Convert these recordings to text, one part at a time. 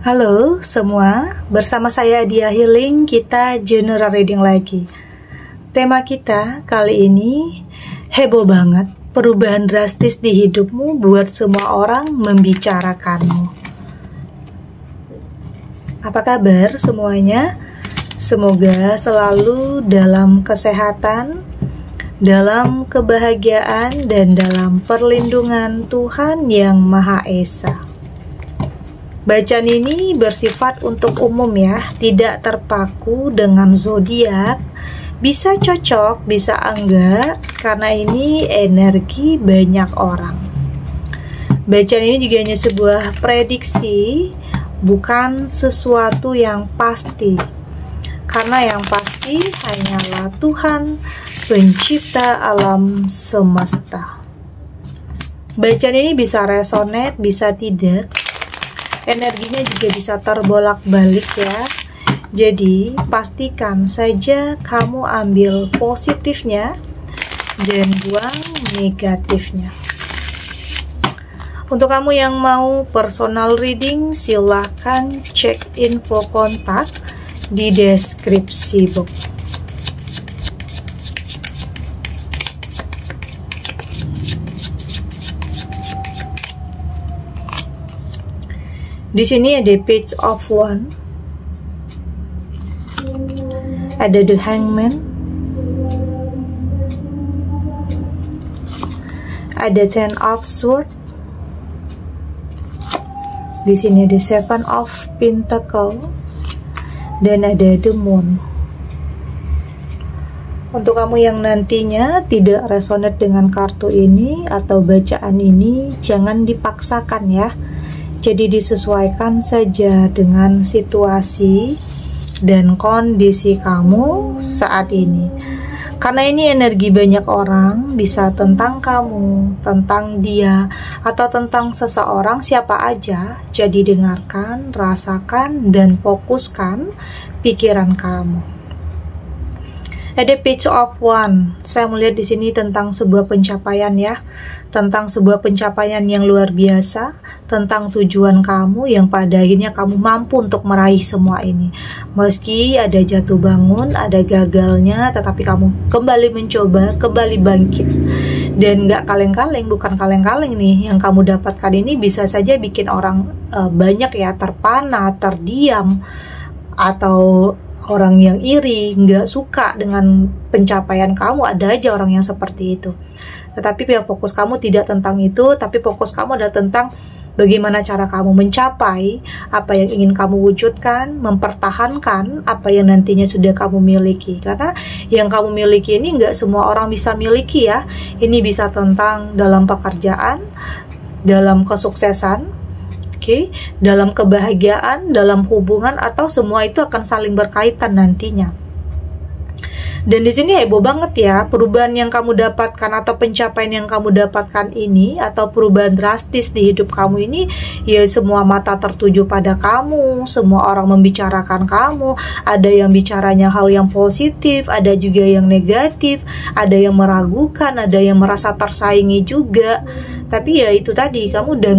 Halo semua, bersama saya Dia Healing, kita general reading lagi. Tema kita kali ini heboh banget, perubahan drastis di hidupmu buat semua orang membicarakanmu. Apa kabar semuanya? Semoga selalu dalam kesehatan, dalam kebahagiaan, dan dalam perlindungan Tuhan Yang Maha Esa. Bacaan ini bersifat untuk umum ya, tidak terpaku dengan zodiak. Bisa cocok, bisa enggak, karena ini energi banyak orang. Bacaan ini juga hanya sebuah prediksi, bukan sesuatu yang pasti. Karena yang pasti hanyalah Tuhan, pencipta alam semesta. Bacaan ini bisa resonate, bisa tidak. Energinya juga bisa terbolak-balik ya. Jadi pastikan saja kamu ambil positifnya dan buang negatifnya. Untuk kamu yang mau personal reading, silahkan cek info kontak di deskripsi box. Di sini ada Page of Wands, ada The Hangman, ada Ten of Swords, di sini ada Seven of Pentacles, dan ada The Moon. Untuk kamu yang nantinya tidak resonate dengan kartu ini atau bacaan ini, jangan dipaksakan ya. Jadi disesuaikan saja dengan situasi dan kondisi kamu saat ini. Karena ini energi banyak orang, bisa tentang kamu, tentang dia, atau tentang seseorang siapa aja. Jadi dengarkan, rasakan, dan fokuskan pikiran kamu. Ada Page of Wands. Saya melihat di sini tentang sebuah pencapaian ya, tentang sebuah pencapaian yang luar biasa, tentang tujuan kamu yang pada akhirnya kamu mampu untuk meraih semua ini. Meski ada jatuh bangun, ada gagalnya, tetapi kamu kembali mencoba, kembali bangkit. Dan nggak kaleng-kaleng, bukan kaleng-kaleng nih yang kamu dapatkan ini bisa saja bikin orang banyak ya terpana, terdiam, atau orang yang iri, nggak suka dengan pencapaian kamu. Ada aja orang yang seperti itu. Tetapi fokus kamu tidak tentang itu, tapi fokus kamu adalah tentang bagaimana cara kamu mencapai apa yang ingin kamu wujudkan, mempertahankan apa yang nantinya sudah kamu miliki. Karena yang kamu miliki ini nggak semua orang bisa miliki ya. Ini bisa tentang dalam pekerjaan, dalam kesuksesan, dalam kebahagiaan, dalam hubungan, atau semua itu akan saling berkaitan nantinya. Dan di sini heboh banget ya, perubahan yang kamu dapatkan atau pencapaian yang kamu dapatkan ini, atau perubahan drastis di hidup kamu ini, ya semua mata tertuju pada kamu, semua orang membicarakan kamu. Ada yang bicaranya hal yang positif, ada juga yang negatif, ada yang meragukan, ada yang merasa tersaingi juga. Tapi ya itu tadi, kamu udah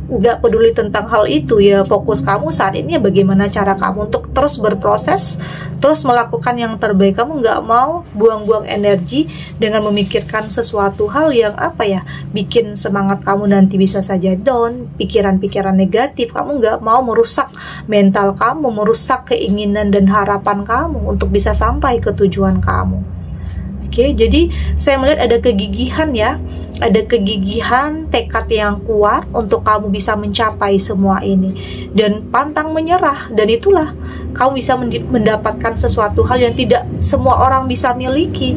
nggak peduli tentang hal itu ya. Fokus kamu saat ini ya bagaimana cara kamu untuk terus berproses, terus melakukan yang terbaik. Kamu nggak mau buang-buang energi dengan memikirkan sesuatu hal yang bikin semangat kamu nanti bisa saja down, pikiran-pikiran negatif. Kamu nggak mau merusak mental kamu, merusak keinginan dan harapan kamu untuk bisa sampai ke tujuan kamu. Jadi saya melihat ada kegigihan ya, ada kegigihan, tekad yang kuat untuk kamu bisa mencapai semua ini, dan pantang menyerah. Dan itulah kamu bisa mendapatkan sesuatu hal yang tidak semua orang bisa miliki.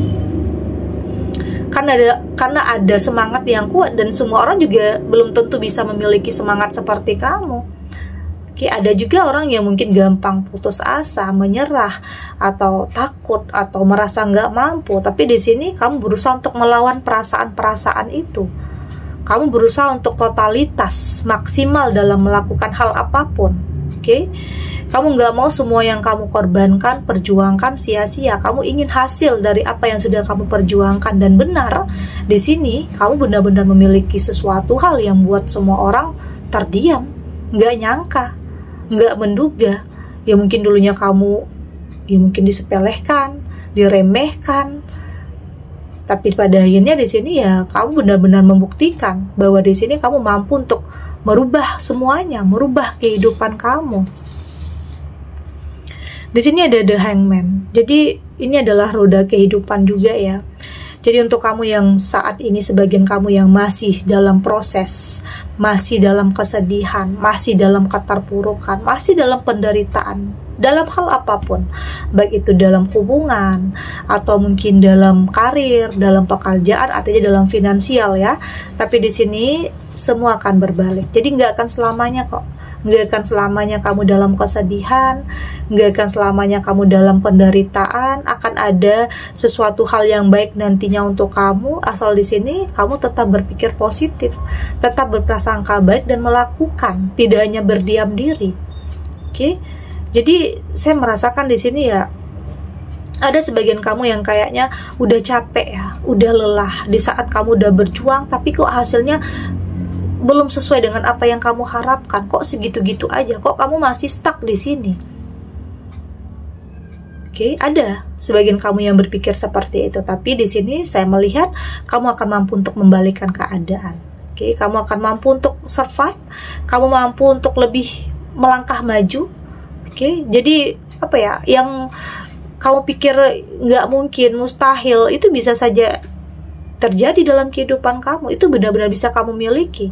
Karena ada semangat yang kuat, dan semua orang juga belum tentu bisa memiliki semangat seperti kamu. Ada juga orang yang mungkin gampang putus asa, menyerah, atau takut, atau merasa nggak mampu. Tapi di sini kamu berusaha untuk melawan perasaan-perasaan itu. Kamu berusaha untuk totalitas, maksimal dalam melakukan hal apapun. Kamu nggak mau semua yang kamu korbankan, perjuangkan sia-sia. Kamu ingin hasil dari apa yang sudah kamu perjuangkan. Dan benar, di sini kamu benar-benar memiliki sesuatu hal yang buat semua orang terdiam, nggak nyangka. nggak menduga. Ya mungkin dulunya kamu mungkin disepelekan, diremehkan, tapi pada akhirnya di sini ya kamu benar-benar membuktikan bahwa di sini kamu mampu untuk merubah semuanya, merubah kehidupan kamu. Di sini ada The Hangman. Jadi ini adalah roda kehidupan juga ya. Jadi untuk kamu yang saat ini, sebagian kamu yang masih dalam proses, masih dalam kesedihan, masih dalam keterpurukan, masih dalam penderitaan, dalam hal apapun, baik itu dalam hubungan, atau mungkin dalam karir, dalam pekerjaan, artinya dalam finansial ya. Tapi di sini semua akan berbalik. Jadi nggak akan selamanya kok. Nggak akan selamanya kamu dalam kesedihan, nggak akan selamanya kamu dalam penderitaan. Akan ada sesuatu hal yang baik nantinya untuk kamu, asal di sini kamu tetap berpikir positif, tetap berprasangka baik dan melakukan, tidak hanya berdiam diri. Oke? Jadi saya merasakan di sini ya, ada sebagian kamu yang kayaknya udah capek ya, udah lelah di saat kamu udah berjuang, tapi kok hasilnya belum sesuai dengan apa yang kamu harapkan. Kok segitu-gitu aja, kok kamu masih stuck di sini. Oke, ada sebagian kamu yang berpikir seperti itu, tapi di sini saya melihat kamu akan mampu untuk membalikkan keadaan. Oke, kamu akan mampu untuk survive, kamu mampu untuk lebih melangkah maju. Oke, jadi apa ya, yang kamu pikir nggak mungkin, mustahil, itu bisa saja terjadi dalam kehidupan kamu. Itu benar-benar bisa kamu miliki.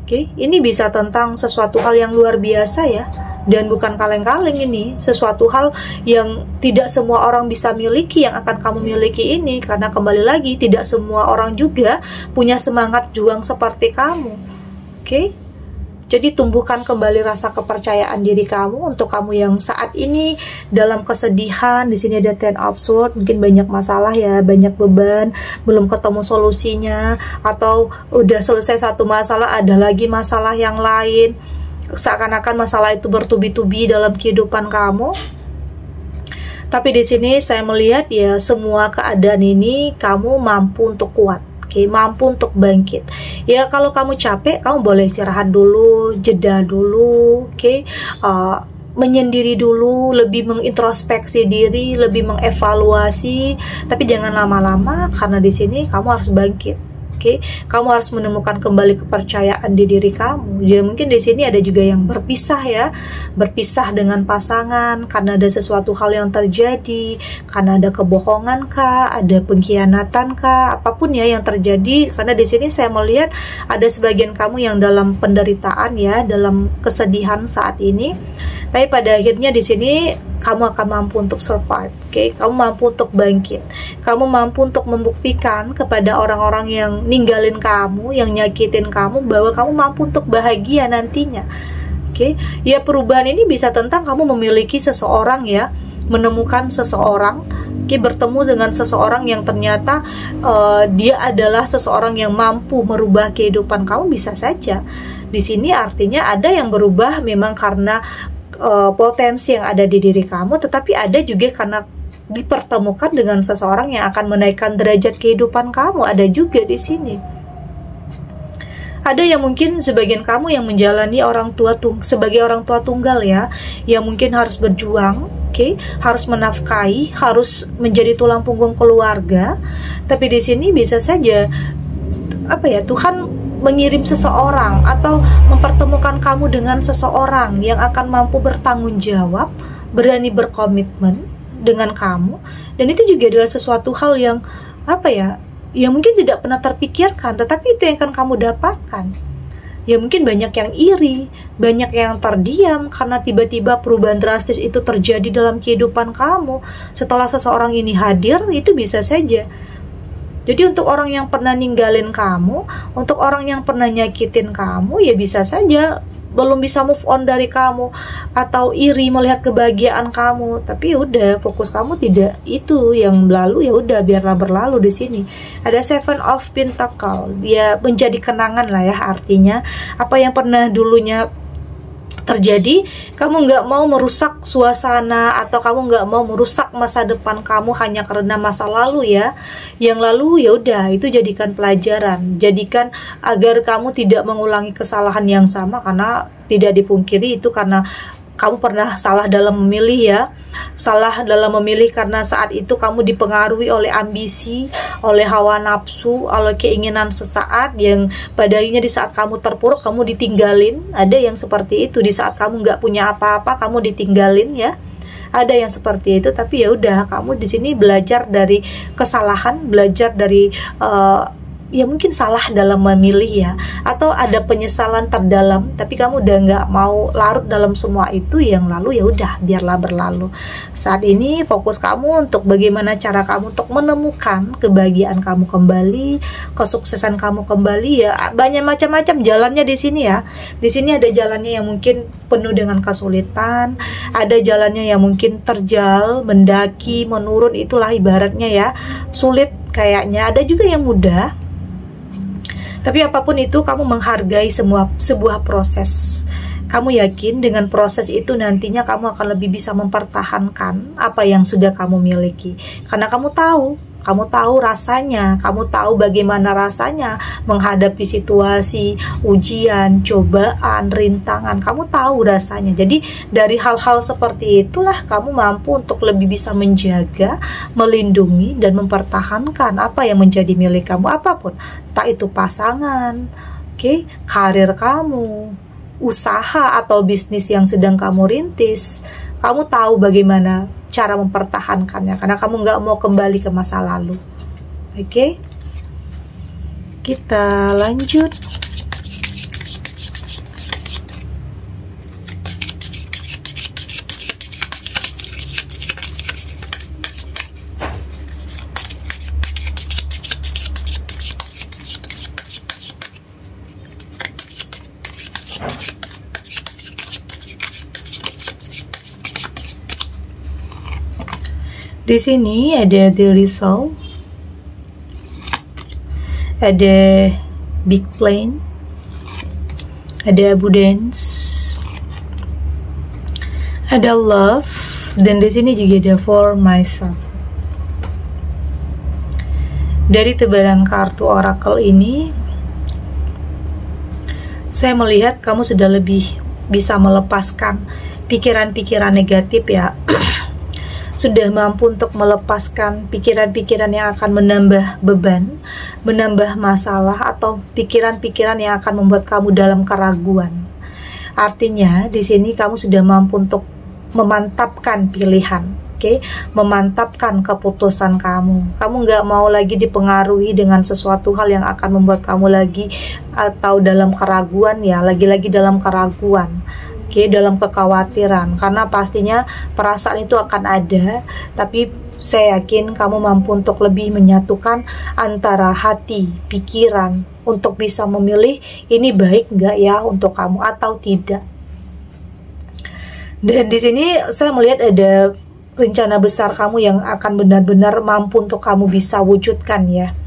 Oke, ini bisa tentang sesuatu hal yang luar biasa ya, dan bukan kaleng-kaleng. Ini sesuatu hal yang tidak semua orang bisa miliki, yang akan kamu miliki ini, karena kembali lagi tidak semua orang juga punya semangat juang seperti kamu. Oke, jadi tumbuhkan kembali rasa kepercayaan diri kamu. Untuk kamu yang saat ini dalam kesedihan, di sini ada Ten of Swords, mungkin banyak masalah ya, banyak beban, belum ketemu solusinya, atau udah selesai satu masalah, ada lagi masalah yang lain. Seakan-akan masalah itu bertubi-tubi dalam kehidupan kamu. Tapi di sini saya melihat ya, semua keadaan ini kamu mampu untuk kuat. Oke, mampu untuk bangkit. Ya kalau kamu capek, kamu boleh istirahat dulu, jeda dulu, oke, menyendiri dulu, lebih mengintrospeksi diri, lebih mengevaluasi. Tapi jangan lama-lama, karena di sini kamu harus bangkit. Oke, kamu harus menemukan kembali kepercayaan di diri kamu. Ya mungkin di sini ada juga yang berpisah ya, berpisah dengan pasangan karena ada sesuatu hal yang terjadi, karena ada kebohongan kah, ada pengkhianatan kah, apapun ya yang terjadi. Karena di sini saya melihat ada sebagian kamu yang dalam penderitaan ya, dalam kesedihan saat ini. Tapi pada akhirnya di sini kamu akan mampu untuk survive. Oke, kamu mampu untuk bangkit. Kamu mampu untuk membuktikan kepada orang-orang yang ninggalin kamu, yang nyakitin kamu, bahwa kamu mampu untuk bahagia nantinya. Oke, ya perubahan ini bisa tentang kamu memiliki seseorang ya, menemukan seseorang, oke, bertemu dengan seseorang yang ternyata dia adalah seseorang yang mampu merubah kehidupan kamu, bisa saja. Di sini artinya ada yang berubah memang karena potensi yang ada di diri kamu, tetapi ada juga karena dipertemukan dengan seseorang yang akan menaikkan derajat kehidupan kamu. Ada juga di sini. Ada yang mungkin sebagian kamu yang menjalani sebagai orang tua tunggal ya, yang mungkin harus berjuang, oke, harus menafkahi, harus menjadi tulang punggung keluarga. Tapi di sini bisa saja apa ya, Tuhan mengirim seseorang atau mempertemukan kamu dengan seseorang yang akan mampu bertanggung jawab, berani berkomitmen dengan kamu. Dan itu juga adalah sesuatu hal yang apa ya, yang mungkin tidak pernah terpikirkan, tetapi itu yang akan kamu dapatkan. Ya mungkin banyak yang iri, banyak yang terdiam karena tiba-tiba perubahan drastis itu terjadi dalam kehidupan kamu. Setelah seseorang ini hadir, itu bisa saja. Jadi untuk orang yang pernah ninggalin kamu, untuk orang yang pernah nyakitin kamu, ya bisa saja belum bisa move on dari kamu, atau iri melihat kebahagiaan kamu. Tapi udah, fokus kamu tidak itu yang lalu, ya udah biarlah berlalu. Di sini ada Seven of Pentacles, dia menjadi kenangan lah ya, artinya apa yang pernah dulunya terjadi, kamu nggak mau merusak suasana atau kamu nggak mau merusak masa depan kamu hanya karena masa lalu ya. Yang lalu ya udah, itu jadikan pelajaran, jadikan agar kamu tidak mengulangi kesalahan yang sama, karena tidak dipungkiri itu karena kamu pernah salah dalam memilih ya. Salah dalam memilih karena saat itu kamu dipengaruhi oleh ambisi, oleh hawa nafsu, oleh keinginan sesaat yang pada akhirnya di saat kamu terpuruk kamu ditinggalin. Ada yang seperti itu, di saat kamu nggak punya apa-apa kamu ditinggalin ya. Ada yang seperti itu, tapi ya udah, kamu di sini belajar dari kesalahan, belajar dari ya mungkin salah dalam memilih ya, atau ada penyesalan terdalam, tapi kamu udah nggak mau larut dalam semua itu. Yang lalu ya udah, biarlah berlalu. Saat ini fokus kamu untuk bagaimana cara kamu untuk menemukan kebahagiaan kamu kembali, kesuksesan kamu kembali ya. Banyak macam-macam jalannya di sini ya. Di sini ada jalannya yang mungkin penuh dengan kesulitan, ada jalannya yang mungkin terjal, mendaki, menurun, itulah ibaratnya ya, sulit kayaknya. Ada juga yang mudah. Tapi apapun itu, kamu menghargai sebuah proses. Kamu yakin dengan proses itu nantinya kamu akan lebih bisa mempertahankan apa yang sudah kamu miliki. Karena kamu tahu rasanya, kamu tahu bagaimana rasanya menghadapi situasi, ujian, cobaan, rintangan. Kamu tahu rasanya. Jadi dari hal-hal seperti itulah kamu mampu untuk lebih bisa menjaga, melindungi, dan mempertahankan apa yang menjadi milik kamu apapun. Tak itu pasangan, karir kamu, usaha atau bisnis yang sedang kamu rintis. Kamu tahu bagaimana cara mempertahankannya, karena kamu nggak mau kembali ke masa lalu. Kita lanjut. Di sini ada the result, ada big plane, ada abundance, ada love, dan di sini juga ada for myself. Dari tebaran kartu oracle ini, saya melihat kamu sudah lebih bisa melepaskan pikiran-pikiran negatif ya. Sudah mampu untuk melepaskan pikiran-pikiran yang akan menambah beban, menambah masalah, atau pikiran-pikiran yang akan membuat kamu dalam keraguan. Artinya di sini kamu sudah mampu untuk memantapkan pilihan, memantapkan keputusan kamu. Kamu nggak mau lagi dipengaruhi dengan sesuatu hal yang akan membuat kamu lagi atau dalam keraguan ya, lagi-lagi dalam keraguan. Dalam kekhawatiran, karena pastinya perasaan itu akan ada, tapi saya yakin kamu mampu untuk lebih menyatukan antara hati, pikiran, untuk bisa memilih ini baik nggak ya untuk kamu atau tidak. Dan di sini saya melihat ada rencana besar kamu yang akan benar-benar mampu untuk kamu bisa wujudkan ya.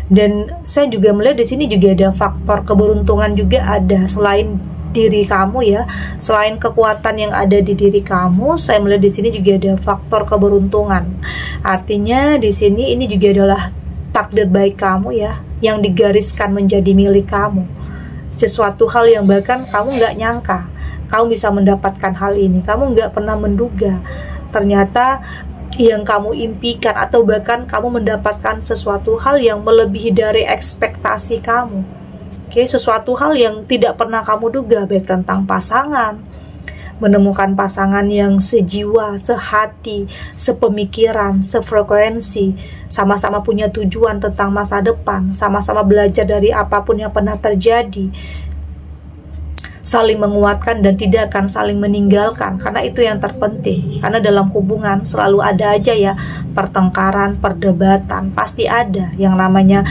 Dan saya juga melihat di sini juga ada faktor keberuntungan juga ada selain diri kamu ya, selain kekuatan yang ada di diri kamu. Saya melihat di sini juga ada faktor keberuntungan. Artinya di sini ini juga adalah takdir baik kamu ya, yang digariskan menjadi milik kamu. Sesuatu hal yang bahkan kamu nggak nyangka kamu bisa mendapatkan hal ini. Kamu nggak pernah menduga ternyata yang kamu impikan, atau bahkan kamu mendapatkan sesuatu hal yang melebihi dari ekspektasi kamu. Sesuatu hal yang tidak pernah kamu duga, baik tentang pasangan, menemukan pasangan yang sejiwa, sehati, sepemikiran, sefrekuensi, sama-sama punya tujuan tentang masa depan, sama-sama belajar dari apapun yang pernah terjadi, saling menguatkan dan tidak akan saling meninggalkan, karena itu yang terpenting. Karena dalam hubungan selalu ada aja ya pertengkaran, perdebatan, pasti ada. Yang namanya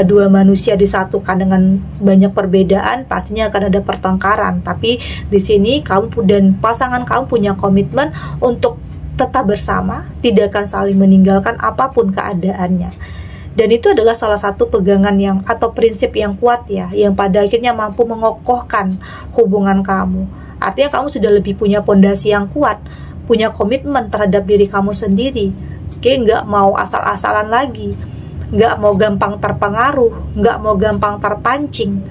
dua manusia disatukan dengan banyak perbedaan, pastinya akan ada pertengkaran. Tapi di sini kamu dan pasangan kamu punya komitmen untuk tetap bersama, tidak akan saling meninggalkan apapun keadaannya. Dan itu adalah salah satu pegangan yang atau prinsip yang kuat ya, yang pada akhirnya mampu mengokohkan hubungan kamu. Artinya kamu sudah lebih punya pondasi yang kuat, punya komitmen terhadap diri kamu sendiri. Oke, nggak mau asal-asalan lagi, nggak mau gampang terpengaruh, nggak mau gampang terpancing.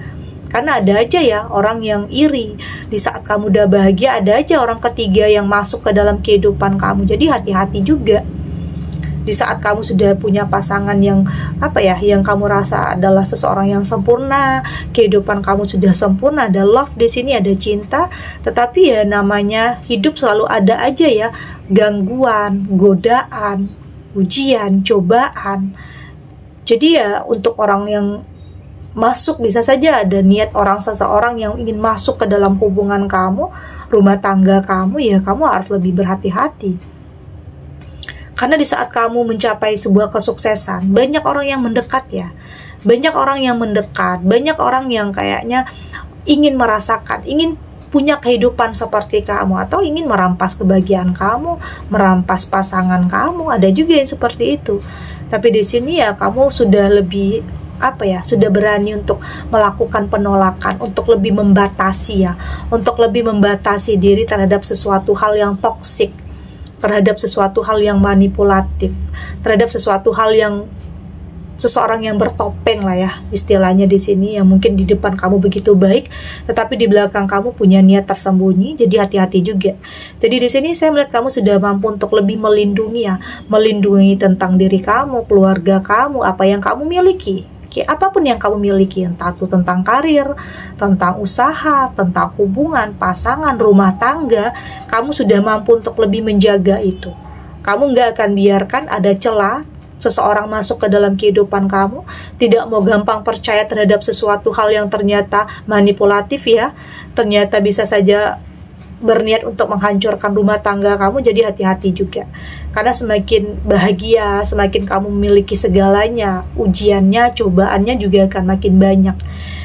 Karena ada aja ya orang yang iri. Di saat kamu udah bahagia, ada aja orang ketiga yang masuk ke dalam kehidupan kamu. Jadi hati-hati juga. Di saat kamu sudah punya pasangan yang yang kamu rasa adalah seseorang yang sempurna, kehidupan kamu sudah sempurna, ada love di sini, ada cinta, tetapi ya namanya hidup selalu ada aja ya gangguan, godaan, ujian, cobaan. Jadi ya untuk orang yang masuk, bisa saja ada niat seseorang yang ingin masuk ke dalam hubungan kamu, rumah tangga kamu, ya kamu harus lebih berhati-hati. Karena di saat kamu mencapai sebuah kesuksesan, banyak orang yang mendekat ya. Banyak orang yang mendekat, banyak orang yang kayaknya ingin merasakan, ingin punya kehidupan seperti kamu, atau ingin merampas kebahagiaan kamu, merampas pasangan kamu. Ada juga yang seperti itu. Tapi di sini ya kamu sudah lebih sudah berani untuk melakukan penolakan, untuk lebih membatasi ya, untuk lebih membatasi diri terhadap sesuatu hal yang toksik, terhadap sesuatu hal yang manipulatif, terhadap sesuatu hal yang seseorang yang bertopeng lah ya istilahnya di sini, yang mungkin di depan kamu begitu baik, tetapi di belakang kamu punya niat tersembunyi. Jadi hati-hati juga. Jadi di sini saya melihat kamu sudah mampu untuk lebih melindungi ya, melindungi tentang diri kamu, keluarga kamu, apa yang kamu miliki. Apapun yang kamu miliki, entah itu tentang karir, tentang usaha, tentang hubungan, pasangan, rumah tangga, kamu sudah mampu untuk lebih menjaga itu. Kamu nggak akan biarkan ada celah seseorang masuk ke dalam kehidupan kamu, tidak mau gampang percaya terhadap sesuatu hal yang ternyata manipulatif ya, ternyata bisa saja berniat untuk menghancurkan rumah tangga kamu. Jadi hati-hati juga. Karena semakin bahagia, semakin kamu memiliki segalanya, ujiannya, cobaannya juga akan makin banyak.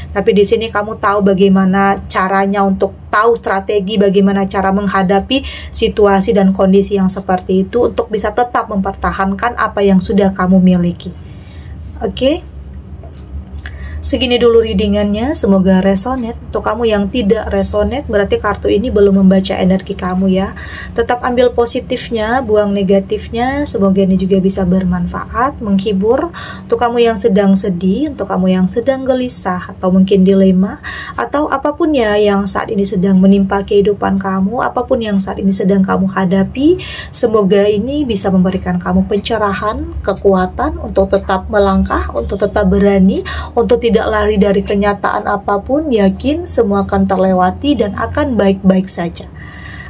Tapi di sini kamu tahu bagaimana caranya, untuk tahu strategi bagaimana cara menghadapi situasi dan kondisi yang seperti itu untuk bisa tetap mempertahankan apa yang sudah kamu miliki. Oke? Segini dulu readingannya, semoga resonate. Untuk kamu yang tidak resonate, berarti kartu ini belum membaca energi kamu ya. Tetap ambil positifnya, buang negatifnya. Semoga ini juga bisa bermanfaat, menghibur. Untuk kamu yang sedang sedih, untuk kamu yang sedang gelisah, atau mungkin dilema, atau apapun ya yang saat ini sedang menimpa kehidupan kamu, apapun yang saat ini sedang kamu hadapi, semoga ini bisa memberikan kamu pencerahan, kekuatan untuk tetap melangkah, untuk tetap berani, untuk tidak lari dari kenyataan apapun. Yakin semua akan terlewati dan akan baik-baik saja.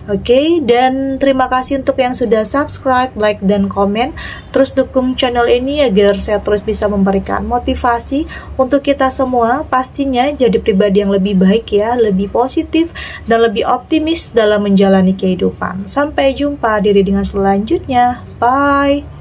Oke, dan terima kasih untuk yang sudah subscribe, like, dan komen. Terus dukung channel ini agar saya terus bisa memberikan motivasi untuk kita semua, pastinya jadi pribadi yang lebih baik ya, lebih positif dan lebih optimis dalam menjalani kehidupan. Sampai jumpa di readingan selanjutnya. Bye.